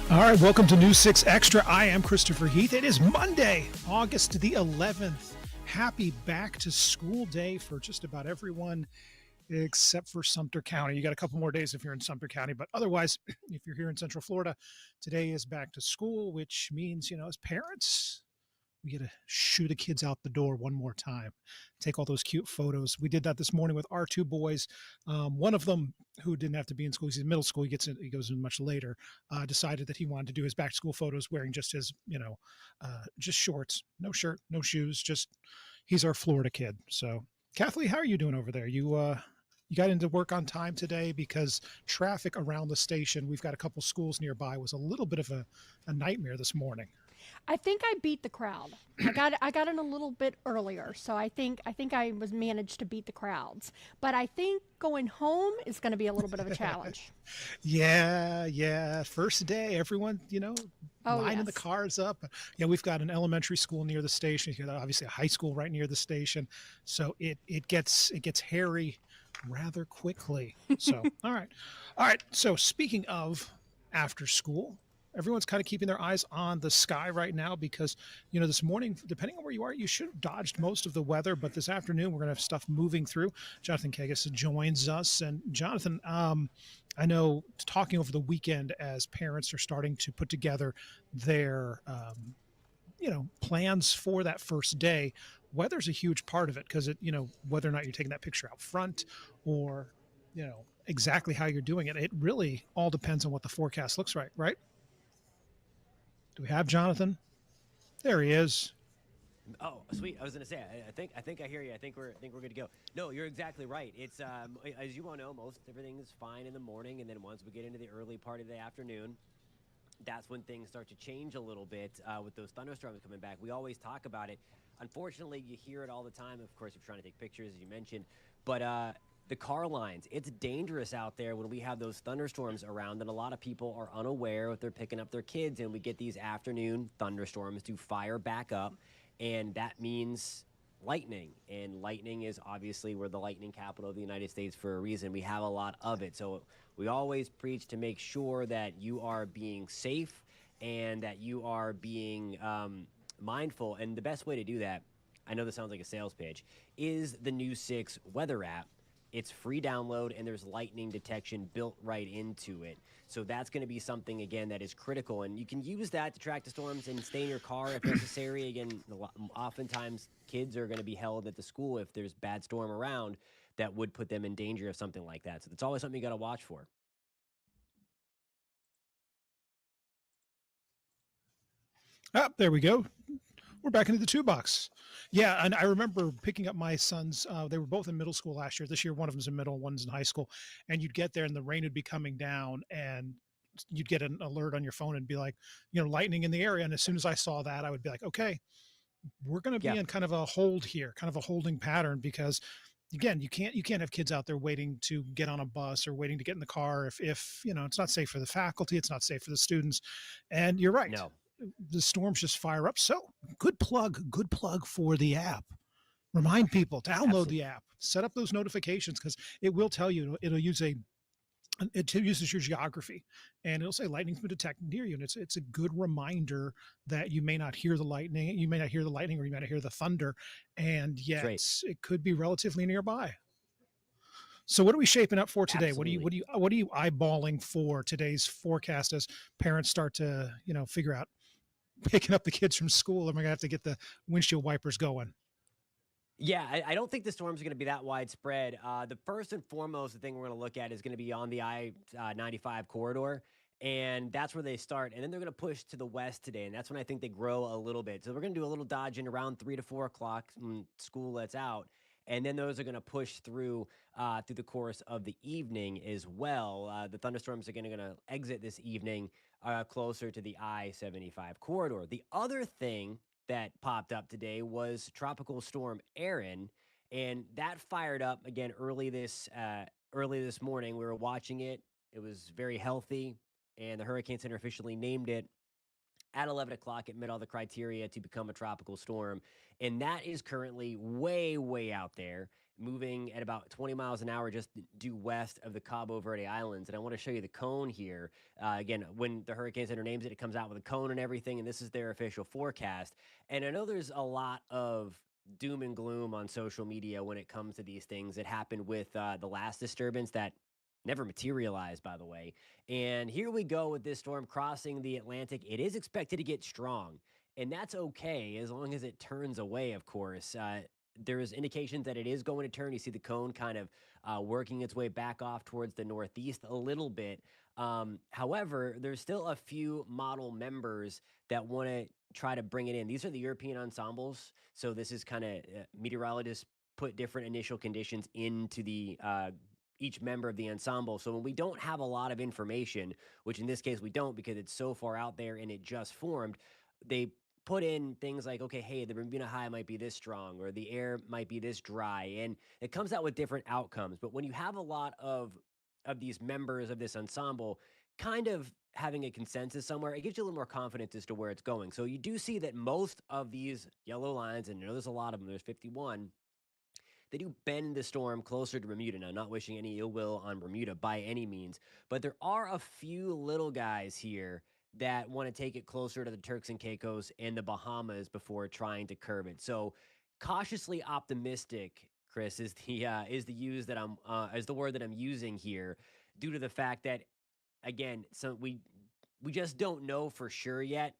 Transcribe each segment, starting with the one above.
All right, welcome to News 6 Extra. I am Christopher Heath. It is Monday, August the 11th. Happy back to school day for just about everyone except for Sumter County. You got a couple more days if you're in Sumter County, but otherwise, if you're here in Central Florida, today is back to school, which means, as parents, we get to shoo the kids out the door one more time, take all those cute photos. We did that this morning with our two boys. One of them, who didn't have to be in school, he's in middle school, he goes in much later, decided that he wanted to do his back to school photos wearing just his, just shorts, no shirt, no shoes, just he's our Florida kid. So Kathleen, how are you doing over there? You got into work on time today because traffic around the station, we've got a couple schools nearby, was a little bit of a nightmare this morning. I think I beat the crowd. I got in a little bit earlier, so I think I was managed to beat the crowds. But I think going home is going to be a little bit of a challenge. Yeah. First day, everyone, Oh lining the yes. cars up. Yeah, we've got an elementary school near the station. You've got obviously a high school right near the station. So it gets hairy rather quickly. So all right. All right. So speaking of after school, everyone's kind of keeping their eyes on the sky right now because this morning, depending on where you are, you should have dodged most of the weather, but this afternoon we're going to have stuff moving through. Jonathan Kagas joins us. And Jonathan, I know talking over the weekend as parents are starting to put together their plans for that first day, weather's a huge part of it because whether or not you're taking that picture out front or exactly how you're doing it, it really all depends on what the forecast looks like, right? Do we have Jonathan? There he is. Oh, sweet! I was gonna say, I think I hear you. I think we're good to go. No, you're exactly right. It's as you all know, most everything is fine in the morning, and then once we get into the early part of the afternoon, that's when things start to change a little bit with those thunderstorms coming back. We always talk about it. Unfortunately, you hear it all the time. Of course, if you're trying to take pictures, as you mentioned, but the car lines, it's dangerous out there when we have those thunderstorms around, and a lot of people are unaware if they're picking up their kids, and we get these afternoon thunderstorms to fire back up, and that means lightning. And lightning is obviously, we're the lightning capital of the United States for a reason. We have a lot of it. So we always preach to make sure that you are being safe and that you are being mindful. And the best way to do that, I know this sounds like a sales pitch, is the New 6 weather app. It's free download, and there's lightning detection built right into it. So that's going to be something, again, that is critical. And you can use that to track the storms and stay in your car if necessary. Again, oftentimes kids are going to be held at the school if there's bad storm around that would put them in danger of something like that. So that's always something you got to watch for. Ah, there we go. We're back into the two box. Yeah, and I remember picking up my sons. They were both in middle school last year. This year, one of them's in middle, one's in high school. And you'd get there, and the rain would be coming down, and you'd get an alert on your phone and be like, lightning in the area. And as soon as I saw that, I would be like, okay, we're going to be Yeah, in kind of a hold here, kind of a holding pattern because again, you can't have kids out there waiting to get on a bus or waiting to get in the car if it's not safe for the faculty, it's not safe for the students. And you're right, no, the storms just fire up. So good plug for the app. Remind people, download absolutely. the app, set up those notifications because it will tell you, it uses your geography and it'll say lightning's been detected near you. And it's a good reminder that you may not hear the lightning, or you may not hear the thunder, and That's yet right. it could be relatively nearby. So what are we shaping up for today? What do you Absolutely. what do you what are you eyeballing for today's forecast as parents start to, figure out picking up the kids from school? Am I gonna have to get the windshield wipers going? Yeah, I don't think the storms are going to be that widespread. The first and foremost, the thing we're going to look at is going to be on the I-95 corridor, and that's where they start. And then they're going to push to the west today, and that's when I think they grow a little bit. So we're going to do a little dodging around 3 to 4 o'clock when school lets out, and then those are going to push through the course of the evening as well. The thunderstorms are going to exit this evening closer to the I-75 corridor. The other thing that popped up today was Tropical Storm Erin, and that fired up again early this morning. We were watching it; it was very healthy, and the Hurricane Center officially named it at 11 o'clock. It met all the criteria to become a tropical storm, and that is currently way out there. moving at about 20 miles an hour just due west of the Cabo Verde Islands. And I want to show you the cone here. Again, when the Hurricane Center names it, it comes out with a cone and everything, and this is their official forecast. And I know there's a lot of doom and gloom on social media when it comes to these things. It happened with the last disturbance that never materialized, by the way. And here we go with this storm crossing the Atlantic. It is expected to get strong, and that's okay as long as it turns away, of course. There is indications that it is going to turn. You see the cone kind of working its way back off towards the northeast a little bit. However, there's still a few model members that want to try to bring it in. These are the European ensembles. So this is kind of meteorologists put different initial conditions into the each member of the ensemble. So when we don't have a lot of information, which in this case we don't because it's so far out there and it just formed, they put in things like, okay, hey, the Bermuda High might be this strong or the air might be this dry. And it comes out with different outcomes. But when you have a lot of these members of this ensemble kind of having a consensus somewhere, it gives you a little more confidence as to where it's going. So you do see that most of these yellow lines, and you know there's a lot of them, there's 51, they do bend the storm closer to Bermuda. Now, not wishing any ill will on Bermuda by any means, but there are a few little guys here that want to take it closer to the Turks and Caicos and the Bahamas before trying to curve it. So, cautiously optimistic, Chris, is the word that I'm using here, due to the fact that, again, so we just don't know for sure yet.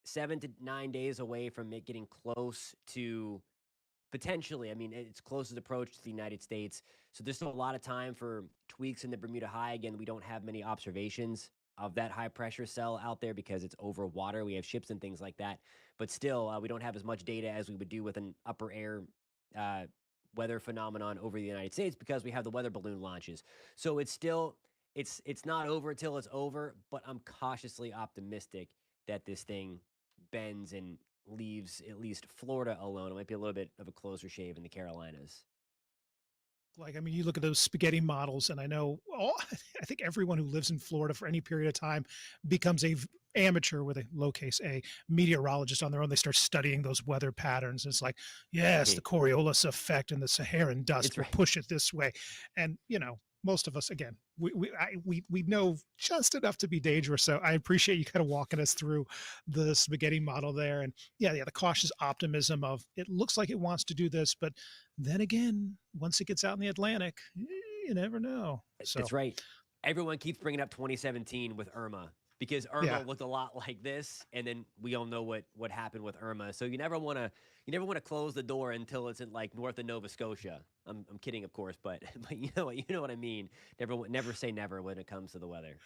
7 to 9 days away from it getting close to, potentially, I mean, it's closest approach to the United States. So there's still a lot of time for tweaks in the Bermuda High. Again, we don't have many observations of that high pressure cell out there because it's over water. We have ships and things like that. But still, we don't have as much data as we would do with an upper air weather phenomenon over the United States because we have the weather balloon launches. So it's still, it's not over until it's over, but I'm cautiously optimistic that this thing bends and leaves at least Florida alone. It might be a little bit of a closer shave in the Carolinas. Like, I mean, you look at those spaghetti models, and I know I think everyone who lives in Florida for any period of time becomes a amateur with a lowercase a meteorologist on their own. They start studying those weather patterns. It's like, yes, the Coriolis effect and the Saharan dust will right. push it this way. And, you know, most of us, again, we know just enough to be dangerous. So I appreciate you kind of walking us through the spaghetti model there. And yeah, the cautious optimism of it looks like it wants to do this, but then again, once it gets out in the Atlantic, you never know. So That's right. Everyone keeps bringing up 2017 with Irma because Irma looked a lot like this, and then we all know what happened with Irma. So you never want to close the door until it's in like north of Nova Scotia. I'm kidding, of course, but you know what I mean. Never say never when it comes to the weather.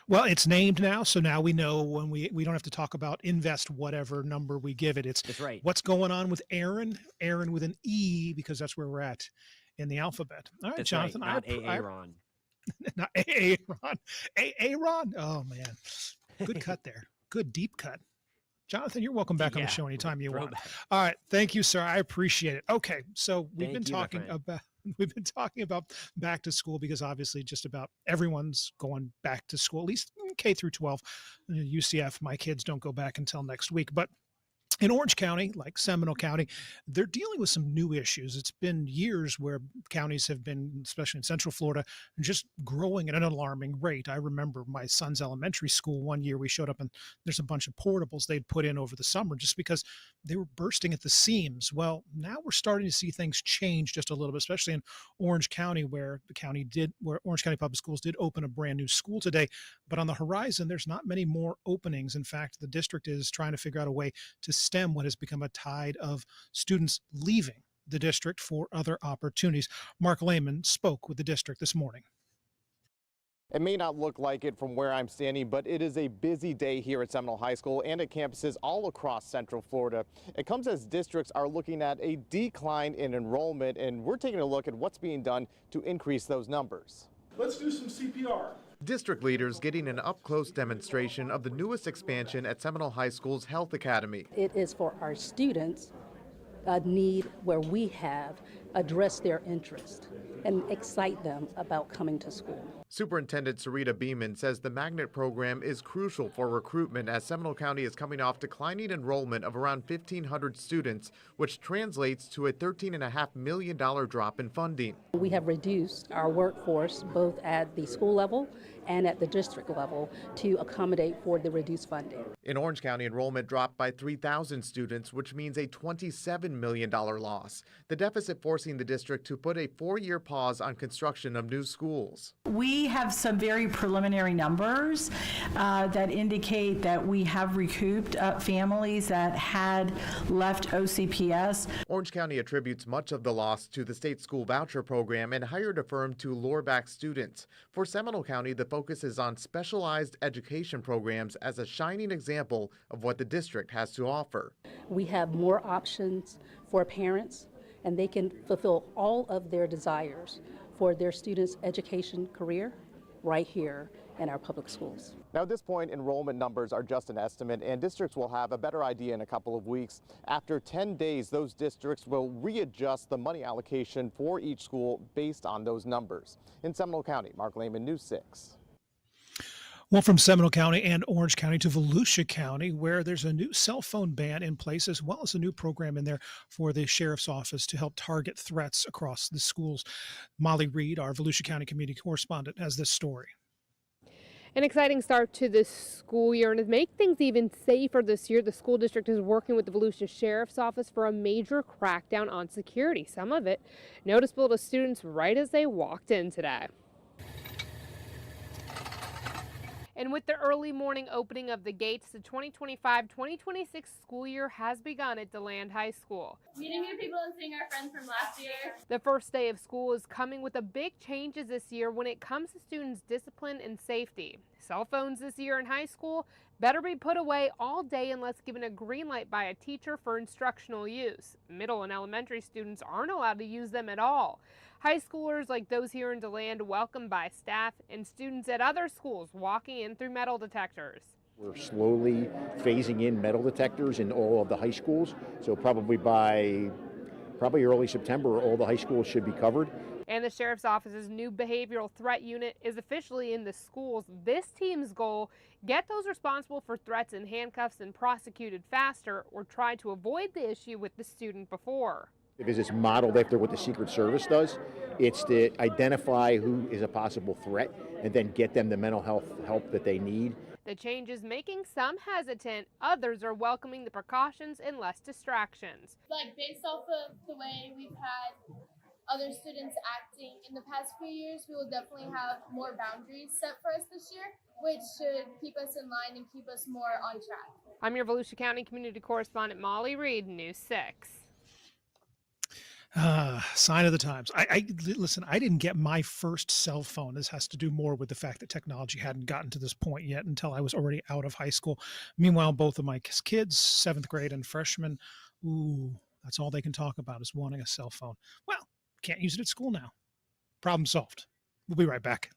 well, it's named now, so now we know when we don't have to talk about invest whatever number we give it. It's That's right. what's going on with Erin with an E, because that's where we're at in the alphabet. All right, That's Jonathan, right. Not Aaron. not Aaron, Aaron. Oh man, good cut there, good deep cut. Jonathan, you're welcome back on the show anytime you want. All right, thank you, sir. I appreciate it. Okay, so we've been talking about back to school because obviously just about everyone's going back to school, at least K through 12. UCF, my kids don't go back until next week, but in Orange County, like Seminole County, they're dealing with some new issues. It's been years where counties have been, especially in Central Florida, just growing at an alarming rate. I remember my son's elementary school one year, we showed up and there's a bunch of portables they'd put in over the summer just because they were bursting at the seams. Well, now we're starting to see things change just a little bit, especially in Orange County, where Orange County Public Schools did open a brand new school today. But on the horizon, there's not many more openings. In fact, the district is trying to figure out a way to stem what has become a tide of students leaving the district for other opportunities. Mark Lehman spoke with the district this morning. It may not look like it from where I'm standing, but it is a busy day here at Seminole High School and at campuses all across Central Florida. It comes as districts are looking at a decline in enrollment, and we're taking a look at what's being done to increase those numbers. Let's do some CPR. District leaders getting an up-close demonstration of the newest expansion at Seminole High School's Health Academy. It is for our students a need where we have address their interest and excite them about coming to school. Superintendent Sarita Beeman says the magnet program is crucial for recruitment as Seminole County is coming off declining enrollment of around 1,500 students, which translates to a $13.5 million drop in funding. We have reduced our workforce both at the school level and at the district level to accommodate for the reduced funding. In Orange County, enrollment dropped by 3,000 students, which means a $27 million loss. The deficit forcing the district to put a 4-year pause on construction of new schools. We have some very preliminary numbers that indicate that we have recouped families that had left OCPS. Orange County attributes much of the loss to the state school voucher program and hired a firm to lure back students. For Seminole County, the focus is on specialized education programs as a shining example of what the district has to offer. We have more options for parents, and they can fulfill all of their desires for their students' education career right here in our public schools. Now, at this point, enrollment numbers are just an estimate, and districts will have a better idea in a couple of weeks. After 10 days, those districts will readjust the money allocation for each school based on those numbers. In Seminole County, Mark Lehman, News 6. Well, from Seminole County and Orange County to Volusia County, where there's a new cell phone ban in place, as well as a new program in there for the sheriff's office to help target threats across the schools. Molly Reed, our Volusia County community correspondent, has this story. An exciting start to this school year, and to make things even safer this year, the school district is working with the Volusia Sheriff's Office for a major crackdown on security. Some of it noticeable to students right as they walked in today. And with the early morning opening of the gates, the 2025-2026 school year has begun at DeLand High School. Meeting new people and seeing our friends from last year. The first day of school is coming with a big changes this year when it comes to students' discipline and safety. Cell phones this year in high school better be put away all day unless given a green light by a teacher for instructional use. Middle and elementary students aren't allowed to use them at all. High schoolers like those here in DeLand welcomed by staff and students at other schools walking in through metal detectors. We're slowly phasing in metal detectors in all of the high schools, so probably by early September all the high schools should be covered. And the Sheriff's Office's new behavioral threat unit is officially in the schools. This team's goal, get those responsible for threats in handcuffs and prosecuted faster, or try to avoid the issue with the student before. Because it's modeled after what the Secret Service does. It's to identify who is a possible threat and then get them the mental health help that they need. The change is making some hesitant. Others are welcoming the precautions and less distractions. Like, based off of the way we've had other students acting in the past few years, we will definitely have more boundaries set for us this year, which should keep us in line and keep us more on track. I'm your Volusia County community correspondent, Molly Reed, News 6. Sign of the times. Listen, I didn't get my first cell phone. This has to do more with the fact that technology hadn't gotten to this point yet until I was already out of high school. Meanwhile, both of my kids, 7th grade and freshman, that's all they can talk about is wanting a cell phone. Well, can't use it at school now. Problem solved. We'll be right back.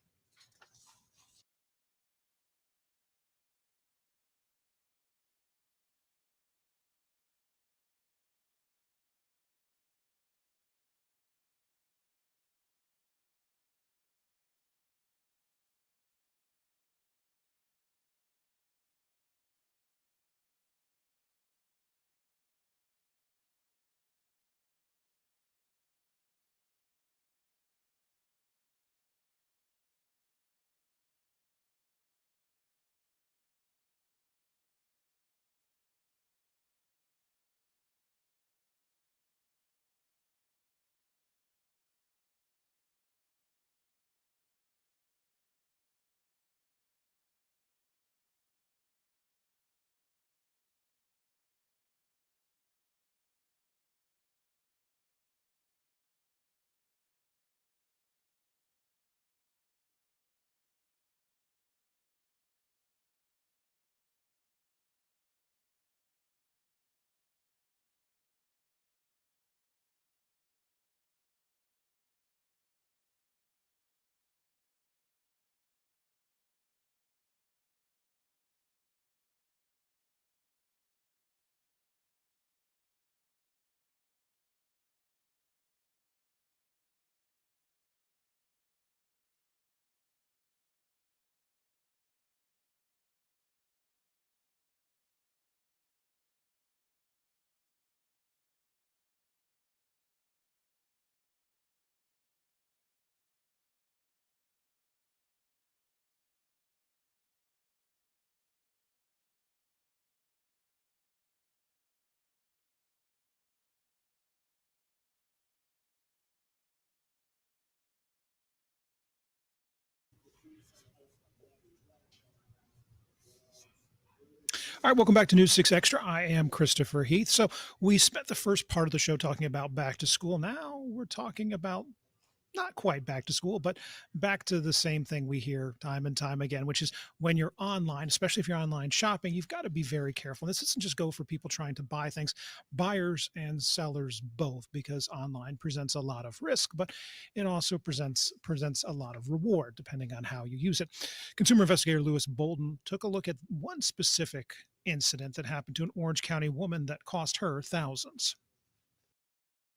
All right, welcome back to News 6 Extra. I am Christopher Heath. So we spent the first part of the show talking about back to school. Now we're talking about not quite back to school, but back to the same thing we hear time and time again, which is when you're online, especially if you're online shopping, you've got to be very careful. This doesn't just go for people trying to buy things, buyers and sellers both, because online presents a lot of risk, but it also presents a lot of reward depending on how you use it. Consumer investigator Lewis Bolden took a look at one specific incident that happened to an Orange County woman that cost her thousands.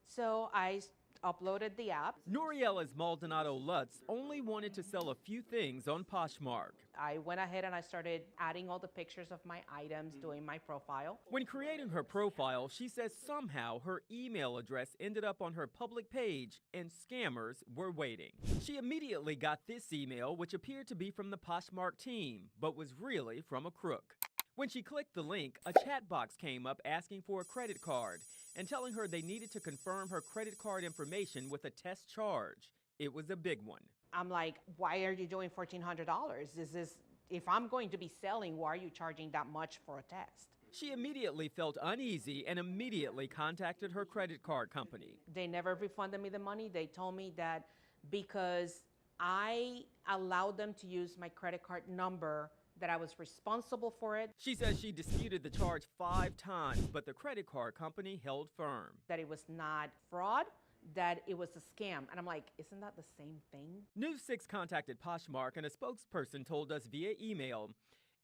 So I uploaded the app. Noriella's Maldonado Lutz only wanted to sell a few things on Poshmark. I went ahead and I started adding all the pictures of my items, doing my profile. When creating her profile, she says somehow her email address ended up on her public page and scammers were waiting. She immediately got this email, which appeared to be from the Poshmark team, but was really from a crook. When she clicked the link, a chat box came up asking for a credit card and telling her they needed to confirm her credit card information with a test charge. It was a big one. I'm like, why are you doing $1,400? If I'm going to be selling, why are you charging that much for a test? She immediately felt uneasy and immediately contacted her credit card company. They never refunded me the money. They told me that because I allowed them to use my credit card number, that I was responsible for it. She says she disputed the charge 5 times, but the credit card company held firm. That it was not fraud, that it was a scam. And I'm like, isn't that the same thing? News 6 contacted Poshmark, and a spokesperson told us via email,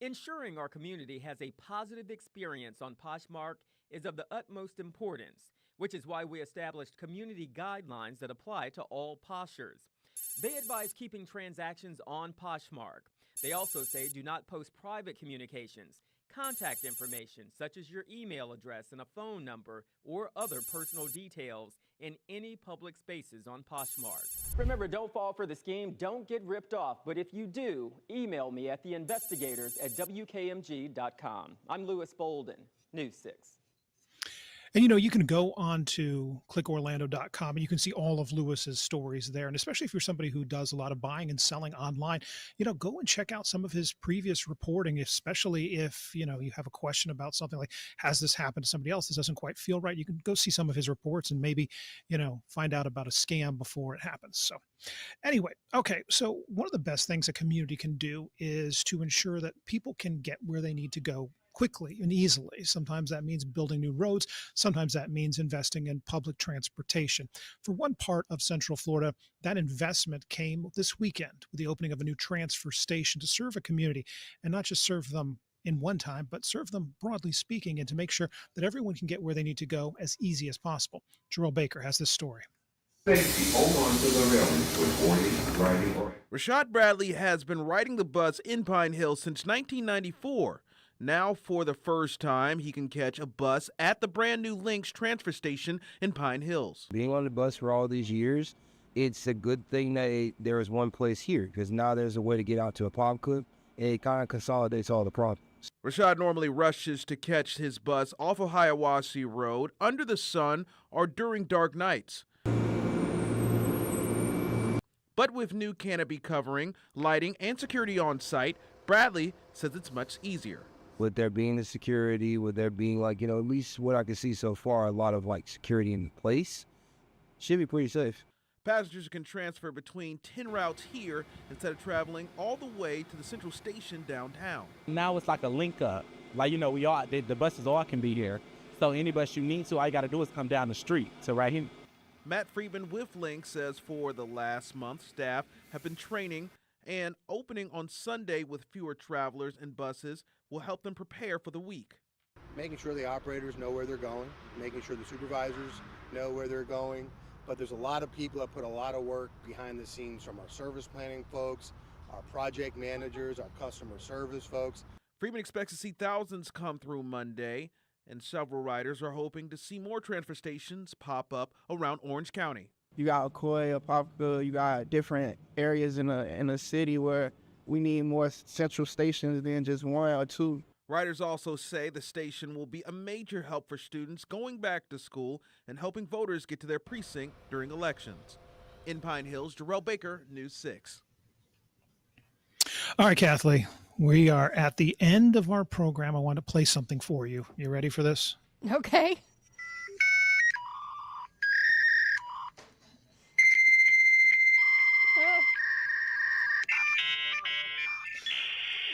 ensuring our community has a positive experience on Poshmark is of the utmost importance, which is why we established community guidelines that apply to all Poshers. They advise keeping transactions on Poshmark. They also say do not post private communications, contact information such as your email address and a phone number or other personal details in any public spaces on Poshmark. Remember, don't fall for the scheme, don't get ripped off, but if you do, email me at theinvestigators@WKMG.com. I'm Lewis Bolden, News 6. And, you can go on to clickorlando.com and you can see all of Lewis's stories there. And especially if you're somebody who does a lot of buying and selling online, go and check out some of his previous reporting, especially if, you have a question about something like, has this happened to somebody else? This doesn't quite feel right. You can go see some of his reports and maybe, find out about a scam before it happens. So anyway, okay. So one of the best things a community can do is to ensure that people can get where they need to go quickly and easily. Sometimes that means building new roads. Sometimes that means investing in public transportation. For one part of Central Florida, that investment came this weekend with the opening of a new transfer station to serve a community and not just serve them in one time, but serve them broadly speaking and to make sure that everyone can get where they need to go as easy as possible. Jerome Baker has this story. Rashad Bradley has been riding the bus in Pine Hill since 1994. Now, for the first time, he can catch a bus at the brand new Lynx transfer station in Pine Hills. Being on the bus for all these years, it's a good thing that there is one place here because now there's a way to get out to a palm clip and it kind of consolidates all the problems. Rashad normally rushes to catch his bus off of Hiawassee Road under the sun or during dark nights. But with new canopy covering, lighting, and security on site, Bradley says it's much easier. With there being the security, with there being at least what I can see so far, a lot of security in place, should be pretty safe. Passengers can transfer between 10 routes here instead of traveling all the way to the central station downtown. Now it's like a link up. The buses all can be here. So any bus you need to, all you got to do is come down the street. So right here. Matt Friedman with Lynx says for the last month, staff have been training and opening on Sunday with fewer travelers and buses will help them prepare for the week. Making sure the operators know where they're going, making sure the supervisors know where they're going, but there's a lot of people that put a lot of work behind the scenes from our service planning folks, our project managers, our customer service folks. Friedman expects to see thousands come through Monday, and several riders are hoping to see more transfer stations pop up around Orange County. You got Ocoee, Poplar, you got different areas in a city where we need more central stations than just one or two. Riders also say the station will be a major help for students going back to school and helping voters get to their precinct during elections. In Pine Hills, Jarrell Baker, News 6. All right, Kathleen, we are at the end of our program. I want to play something for you. You ready for this? Okay.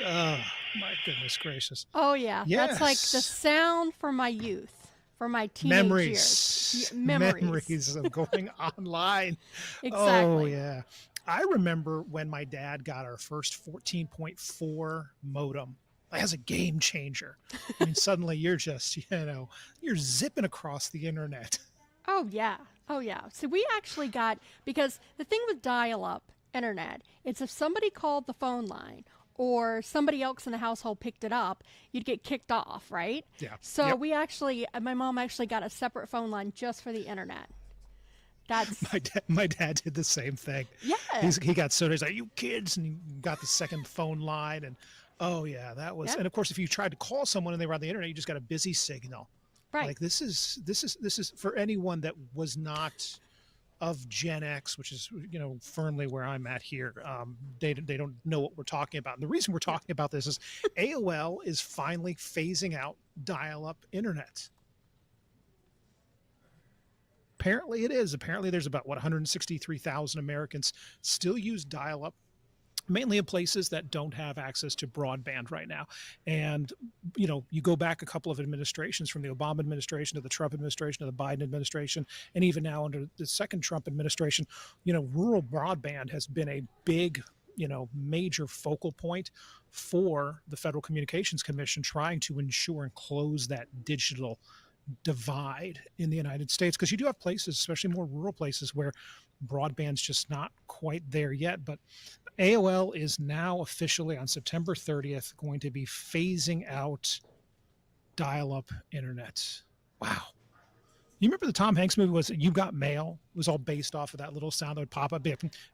Oh, my goodness gracious. Oh yeah, that's like the Yes. sound for my youth, for my teenage years. Memories. Memories. Memories of going online. Oh, Exactly. yeah. I remember when my dad got our first 14.4 modem. As a game changer. I mean, suddenly you're just, you're zipping across the internet. Oh yeah. Oh yeah. So we actually got, because the thing with dial-up internet, it's if somebody called the phone line or somebody else in the household picked it up, you'd get kicked off, right? Yeah. So Yep. we actually, my mom actually got a separate phone line just for the internet. That's My dad did the same thing. Yeah. He got so he's like, you kids, and he got the second phone line, and oh yeah, that was. Yeah. And of course, if you tried to call someone and they were on the internet, you just got a busy signal. Right. Like this is for anyone that was not of Gen X, which is firmly where I'm at here. They don't know what we're talking about. And the reason we're talking about this is AOL is finally phasing out dial-up internet. Apparently it is. Apparently there's about 163,000 Americans still use dial-up, mainly in places that don't have access to broadband right now. And, you go back a couple of administrations, from the Obama administration to the Trump administration to the Biden administration, and even now under the second Trump administration, rural broadband has been a big, major focal point for the Federal Communications Commission, trying to ensure and close that digital divide in the United States, because you do have places, especially more rural places, where broadband's just not quite there yet. But AOL is now officially on September 30th going to be phasing out dial-up internet. Wow. You remember the Tom Hanks movie, was it You've Got Mail? It was all based off of that little sound that would pop up.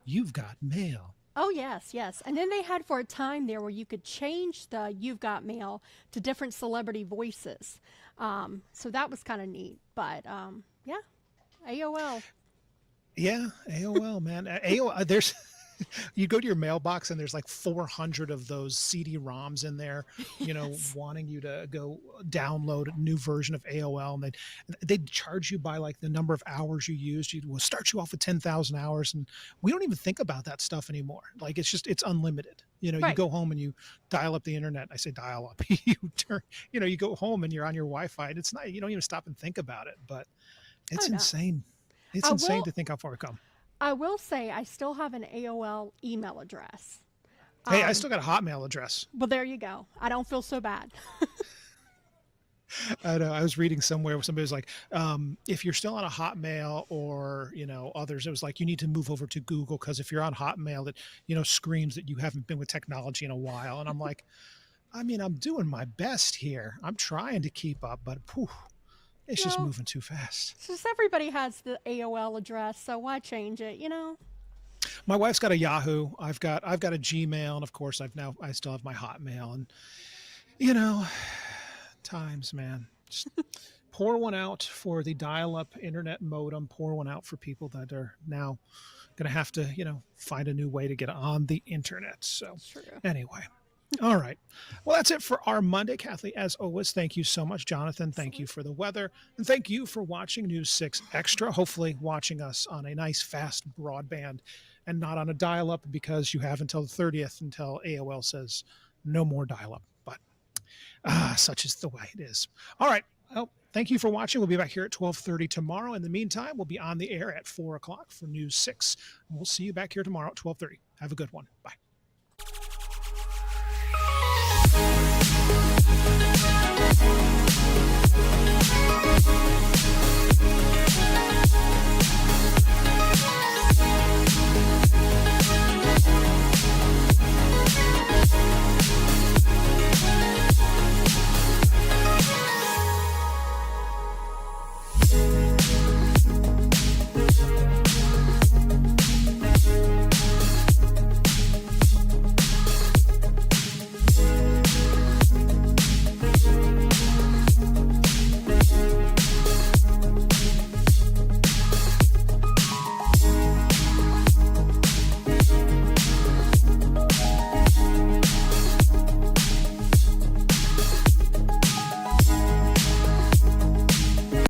You've got mail. Oh, yes, yes. And then they had for a time there where you could change the You've Got Mail to different celebrity voices. So that was kind of neat. But yeah, AOL. Yeah, AOL, man. AOL, there's you go to your mailbox and there's like 400 of those CD-ROMs in there, Yes. wanting you to go download a new version of AOL. And they'd charge you by like the number of hours you used. Will start you off with 10,000 hours. And we don't even think about that stuff anymore. Like it's unlimited. You Right. go home and you dial up the internet. I say dial up. You go home and you're on your Wi-Fi, and it's not, you don't even stop and think about it, but it's Oh, no. insane. It's I insane will- to think how far we've come. I will say I still have an AOL email address. Hey, I still got a Hotmail address. Well, there you go. I don't feel so bad. I know. I was reading somewhere where somebody was like, if you're still on a Hotmail or, others, it was like, you need to move over to Google, because if you're on Hotmail, it, screams that you haven't been with technology in a while. And I'm like, I mean, I'm doing my best here. I'm trying to keep up, but it's just No. moving too fast. It's just everybody has the AOL address, so why change it, My wife's got a Yahoo. I've got a Gmail, and of course I still have my Hotmail, and times, man. Just pour one out for the dial-up internet modem. Pour one out for people that are now going to have to, find a new way to get on the internet. So True. anyway. All right. Well, that's it for our Monday. Kathleen, as always, thank you so much. Jonathan, thank you for the weather. And thank you for watching News 6 Extra, hopefully watching us on a nice, fast broadband and not on a dial-up, because you have until the 30th until AOL says no more dial-up. But such is the way it is. All right. Well, thank you for watching. We'll be back here at 12:30 tomorrow. In the meantime, we'll be on the air at 4 o'clock for News 6. And we'll see you back here tomorrow at 12:30. Have a good one. Bye.